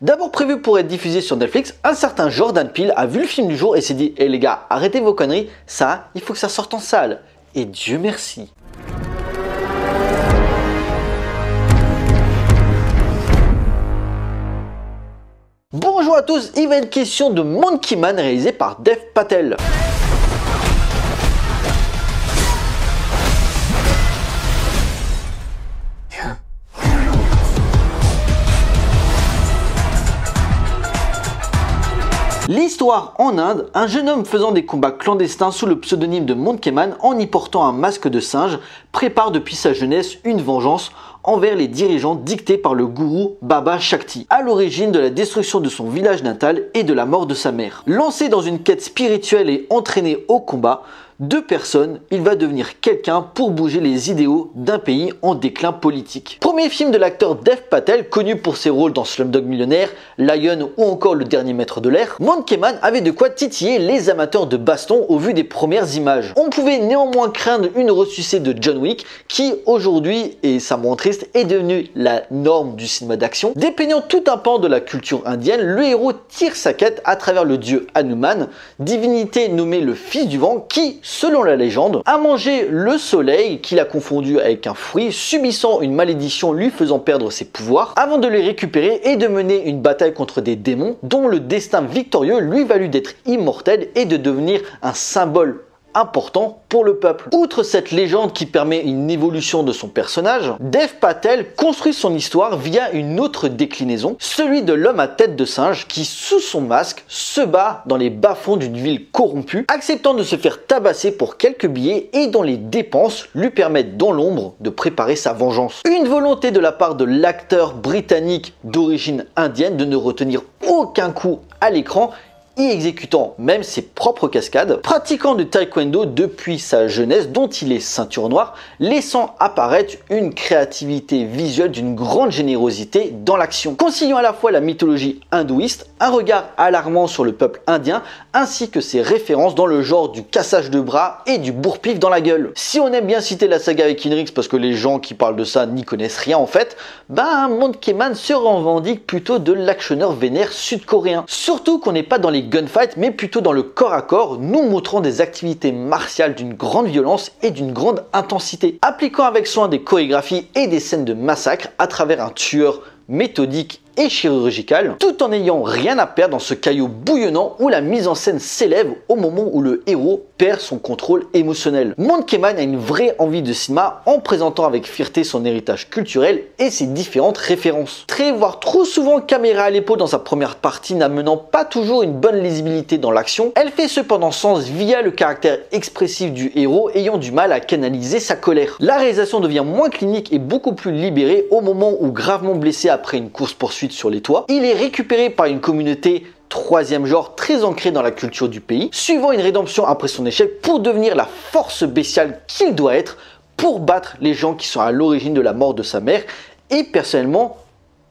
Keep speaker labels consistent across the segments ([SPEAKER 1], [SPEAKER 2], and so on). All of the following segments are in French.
[SPEAKER 1] D'abord prévu pour être diffusé sur Netflix, un certain Jordan Peele a vu le film du jour et s'est dit « Eh les gars, arrêtez vos conneries, ça, il faut que ça sorte en salle. » Et Dieu merci. Bonjour à tous, il va être question de Monkey Man réalisé par Dev Patel. L'histoire en Inde, un jeune homme faisant des combats clandestins sous le pseudonyme de Monkey Man en y portant un masque de singe prépare depuis sa jeunesse une vengeance envers les dirigeants dictés par le gourou Baba Shakti, à l'origine de la destruction de son village natal et de la mort de sa mère. Lancé dans une quête spirituelle et entraîné au combat, de personne, il va devenir quelqu'un pour bouger les idéaux d'un pays en déclin politique. Premier film de l'acteur Dev Patel, connu pour ses rôles dans Slumdog Millionnaire, Lion ou encore Le Dernier Maître de l'air, Monkey Man avait de quoi titiller les amateurs de baston au vu des premières images. On pouvait néanmoins craindre une ressucée de John Wick qui aujourd'hui, et ça me rend triste, est devenu la norme du cinéma d'action. Dépeignant tout un pan de la culture indienne, le héros tire sa quête à travers le dieu Hanuman, divinité nommée le fils du vent qui, selon la légende, a mangé le soleil qu'il a confondu avec un fruit, subissant une malédiction lui faisant perdre ses pouvoirs, avant de les récupérer et de mener une bataille contre des démons dont le destin victorieux lui valut d'être immortel et de devenir un symbole important pour le peuple. Outre cette légende qui permet une évolution de son personnage, Dev Patel construit son histoire via une autre déclinaison, celui de l'homme à tête de singe qui, sous son masque, se bat dans les bas-fonds d'une ville corrompue, acceptant de se faire tabasser pour quelques billets et dont les dépenses lui permettent dans l'ombre de préparer sa vengeance. Une volonté de la part de l'acteur britannique d'origine indienne de ne retenir aucun coup à l'écran, y exécutant même ses propres cascades, pratiquant du taekwondo depuis sa jeunesse dont il est ceinture noire, laissant apparaître une créativité visuelle d'une grande générosité dans l'action. Conciliant à la fois la mythologie hindouiste, un regard alarmant sur le peuple indien, ainsi que ses références dans le genre du cassage de bras et du bourre-pif dans la gueule. Si on aime bien citer la saga avec Inrix parce que les gens qui parlent de ça n'y connaissent rien en fait, Monkey Man se revendique plutôt de l'actionneur vénère sud-coréen. Surtout qu'on n'est pas dans les gunfight mais plutôt dans le corps à corps, nous montrant des activités martiales d'une grande violence et d'une grande intensité, appliquant avec soin des chorégraphies et des scènes de massacre à travers un tueur méthodique et chirurgical, tout en n'ayant rien à perdre dans ce caillou bouillonnant où la mise en scène s'élève au moment où le héros perd son contrôle émotionnel. Monkey Man a une vraie envie de cinéma en présentant avec fierté son héritage culturel et ses différentes références. Très voire trop souvent caméra à l'épaule dans sa première partie n'amenant pas toujours une bonne lisibilité dans l'action, elle fait cependant sens via le caractère expressif du héros ayant du mal à canaliser sa colère. La réalisation devient moins clinique et beaucoup plus libérée au moment où, gravement blessé après une course-poursuite sur les toits, il est récupéré par une communauté troisième genre très ancrée dans la culture du pays, suivant une rédemption après son échec pour devenir la force bestiale qu'il doit être pour battre les gens qui sont à l'origine de la mort de sa mère. Et personnellement,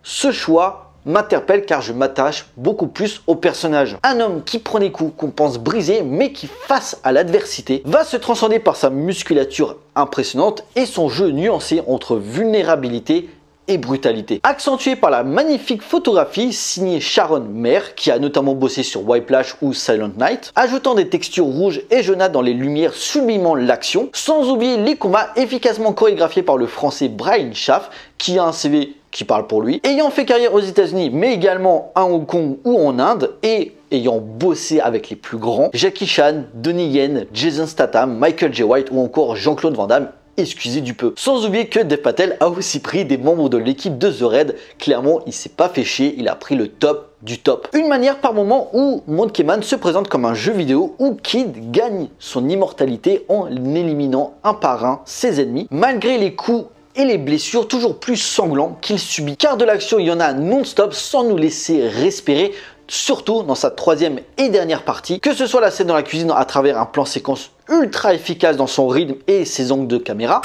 [SPEAKER 1] ce choix m'interpelle car je m'attache beaucoup plus au personnage. Un homme qui prend des coups qu'on pense briser mais qui, face à l'adversité, va se transcender par sa musculature impressionnante et son jeu nuancé entre vulnérabilité et brutalité. Accentué par la magnifique photographie signée Sharon Mayer, qui a notamment bossé sur Whiplash ou Silent Night, ajoutant des textures rouges et jaunâtres dans les lumières sublimant l'action, sans oublier les combats efficacement chorégraphiés par le français Brian Schaff, qui a un CV qui parle pour lui, ayant fait carrière aux États-Unis mais également à Hong Kong ou en Inde et ayant bossé avec les plus grands, Jackie Chan, Donnie Yen, Jason Statham, Michael J. White ou encore Jean-Claude Van Damme. Excusez du peu. Sans oublier que Dev Patel a aussi pris des membres de l'équipe de The Raid. Clairement, il s'est pas fait chier, il a pris le top du top. Une manière par moment où Monkey Man se présente comme un jeu vidéo où Kid gagne son immortalité en éliminant un par un ses ennemis, malgré les coups et les blessures toujours plus sanglants qu'il subit. Car de l'action, il y en a non-stop sans nous laisser respirer, surtout dans sa troisième et dernière partie, que ce soit la scène dans la cuisine à travers un plan séquence ultra efficace dans son rythme et ses angles de caméra,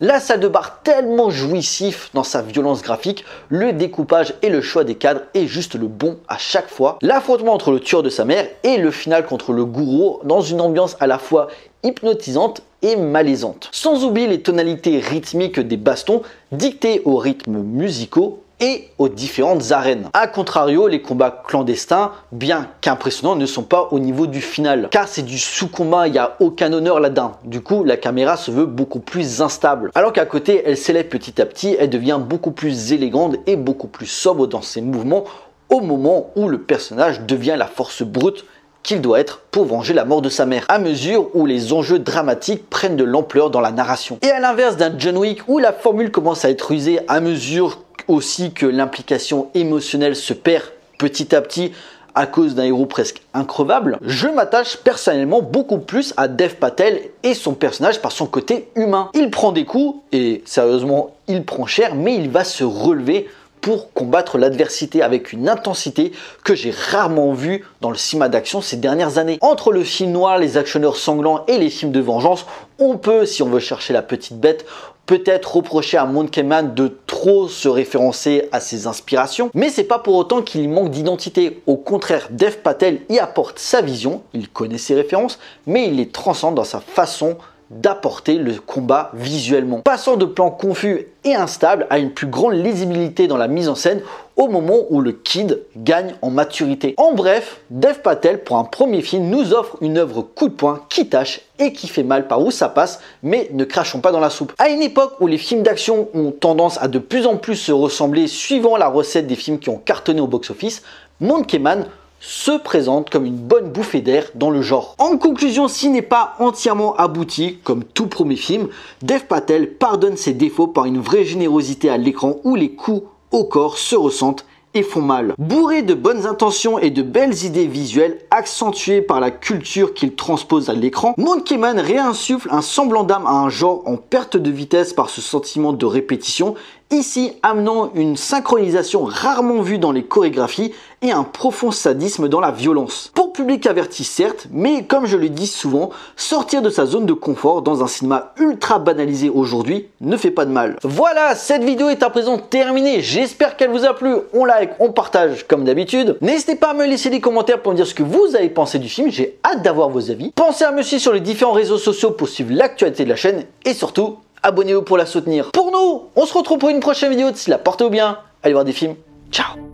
[SPEAKER 1] La salle de bar tellement jouissif dans sa violence graphique, le découpage et le choix des cadres est juste le bon à chaque fois. L'affrontement entre le tueur de sa mère et le final contre le gourou dans une ambiance à la fois hypnotisante et malaisante. Sans oublier les tonalités rythmiques des bastons dictées aux rythmes musicaux et aux différentes arènes. A contrario, les combats clandestins, bien qu'impressionnants, ne sont pas au niveau du final, car c'est du sous-combat, il n'y a aucun honneur là-dedans. Du coup, la caméra se veut beaucoup plus instable. Alors qu'à côté, elle s'élève petit à petit, elle devient beaucoup plus élégante et beaucoup plus sobre dans ses mouvements au moment où le personnage devient la force brute qu'il doit être pour venger la mort de sa mère, à mesure où les enjeux dramatiques prennent de l'ampleur dans la narration. Et à l'inverse d'un John Wick où la formule commence à être usée à mesure aussi que l'implication émotionnelle se perd petit à petit à cause d'un héros presque increvable, je m'attache personnellement beaucoup plus à Dev Patel et son personnage par son côté humain. Il prend des coups et sérieusement il prend cher, mais il va se relever pour combattre l'adversité avec une intensité que j'ai rarement vue dans le cinéma d'action ces dernières années. Entre le film noir, les actionneurs sanglants et les films de vengeance, on peut, si on veut chercher la petite bête, peut-être reprocher à Monkey Man de trop se référencer à ses inspirations, mais c'est pas pour autant qu'il y manque d'identité. Au contraire, Dev Patel y apporte sa vision, il connaît ses références, mais il les transcende dans sa façon d'apporter le combat visuellement, passant de plans confus et instables à une plus grande lisibilité dans la mise en scène au moment où le Kid gagne en maturité. En bref, Dev Patel pour un premier film nous offre une œuvre coup de poing qui tâche et qui fait mal par où ça passe, mais ne crachons pas dans la soupe. À une époque où les films d'action ont tendance à de plus en plus se ressembler suivant la recette des films qui ont cartonné au box-office, Monkey Man se présente comme une bonne bouffée d'air dans le genre. En conclusion, s'il n'est pas entièrement abouti, comme tout premier film, Dev Patel pardonne ses défauts par une vraie générosité à l'écran où les coups au corps se ressentent et font mal. Bourré de bonnes intentions et de belles idées visuelles accentuées par la culture qu'il transpose à l'écran, Monkey Man réinsuffle un semblant d'âme à un genre en perte de vitesse par ce sentiment de répétition, ici amenant une synchronisation rarement vue dans les chorégraphies et un profond sadisme dans la violence. Pour public averti certes, mais comme je le dis souvent, sortir de sa zone de confort dans un cinéma ultra banalisé aujourd'hui ne fait pas de mal. Voilà, cette vidéo est à présent terminée, j'espère qu'elle vous a plu, on like, on partage comme d'habitude. N'hésitez pas à me laisser des commentaires pour me dire ce que vous avez pensé du film, j'ai hâte d'avoir vos avis. Pensez à me suivre sur les différents réseaux sociaux pour suivre l'actualité de la chaîne et surtout, abonnez-vous pour la soutenir. Pour nous, on se retrouve pour une prochaine vidéo. D'ici là, portez-vous bien. Allez voir des films. Ciao.